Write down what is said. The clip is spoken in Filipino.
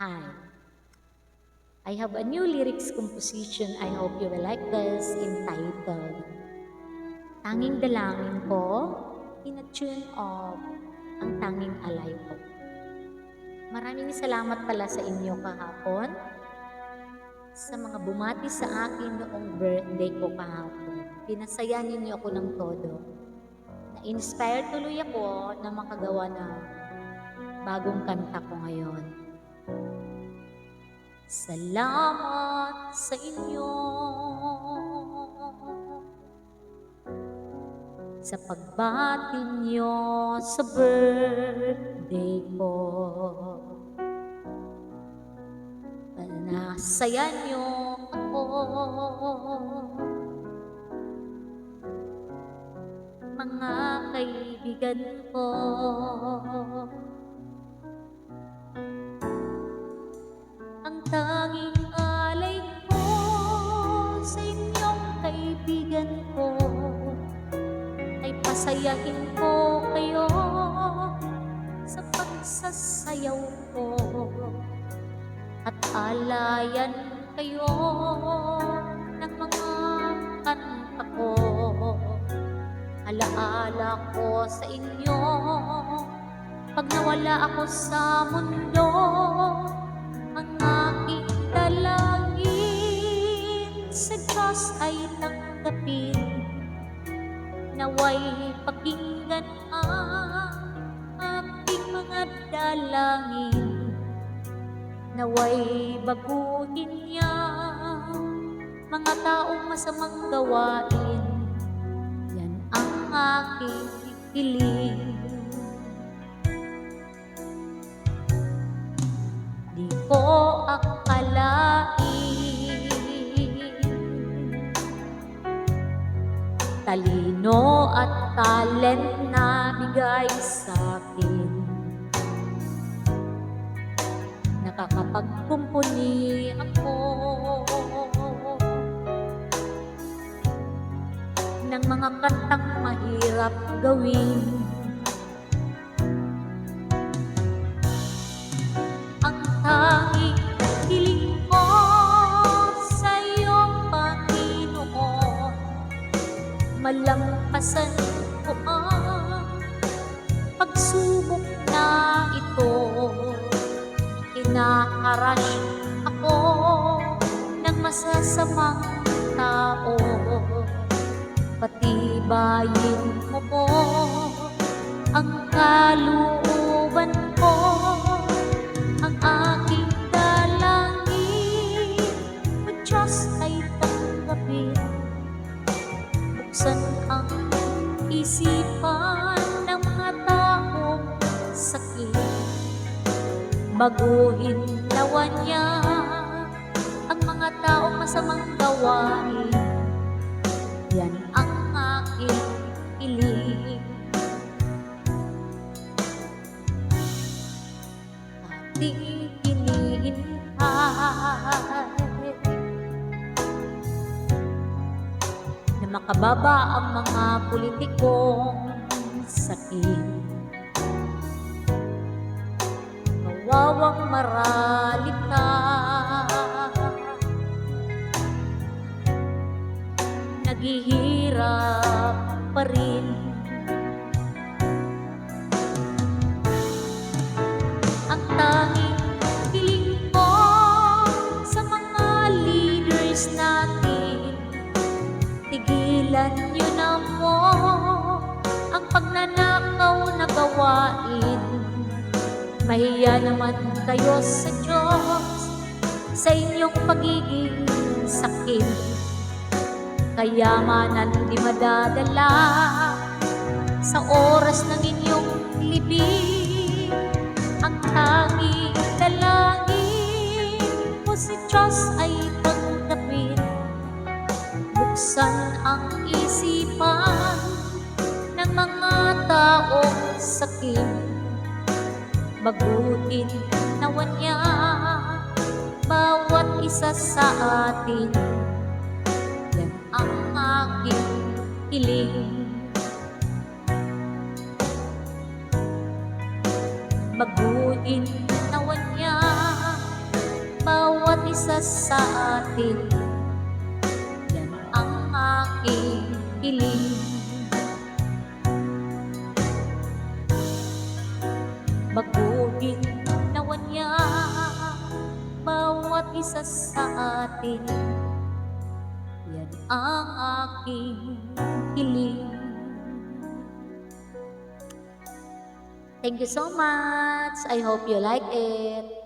Hi. I have a new lyrics composition. I hope you will like this, entitled Tanging Dalangin Ko in a Tune of Ang Tanging Alay Ko. Maraming salamat pala sa inyo kahapon sa mga bumati sa akin noong birthday ko kahapon. Pinasaya ninyo ako ng todo. Na-inspire tuloy ako na makagawa ng bagong kanta ko ngayon. Salamat sa inyo sa pagbati niyo sa birthday ko. Panasaya niyo ako, mga kaibigan ko. Ang tanging alay ko sa inyong kaibigan ko ay pasayahin ko kayo sa pagsasayaw ko at alayan kayo ng mga kanta ko. Alaala ko sa inyo pag nawala ako sa mundo. Ang aking dalangin sa Diyos ay tanggapin, naway pakinggan ang aking mga dalangin, naway baguhin niya mga taong masamang gawain. Yan ang aking hiling. Di ko akalain talino at talent na bigay sa'kin, nakakapagkumpuni ako ng mga kantang mahirap gawin. Ang tanging hiling ko sa iyong Panginoon, malampasan ko ang pagsubok na ito. Inaharash ako ng masasamang tao, patibayin mo po ang kalooban ko. Ang aking dalangin o Diyos ay tanggapin, buksan ang isipan ng mga taong sakit, baguhin nawa niya ang mga taong masamang gawain. Yan ang aking hiling. Ating hinihintay na makababa ang mga politikong sakit, kawawang maralita, naghihirap pa rin. Ang tanging hiling ko sa mga leaders natin, tigilan niyo na mo ang pagnanakaw na gawain. Mahiya naman kayo sa Diyos sa inyong pagiging sakit, kayamanan di madadala sa oras ng inyong libing. Ang tanging dalangin mo si Diyos ay tanggapin, buksan ang isipan ng mga taong sakit, baguhin nawa niya bawat isa sa atin. Yan ang aking hiling. Baguhin nawa niya isa sa atin. Yan ang aking hiling. Baguhin nawa niya bawat isa sa atin. Yan ang aking hiling. Thank you so much. I hope you like it.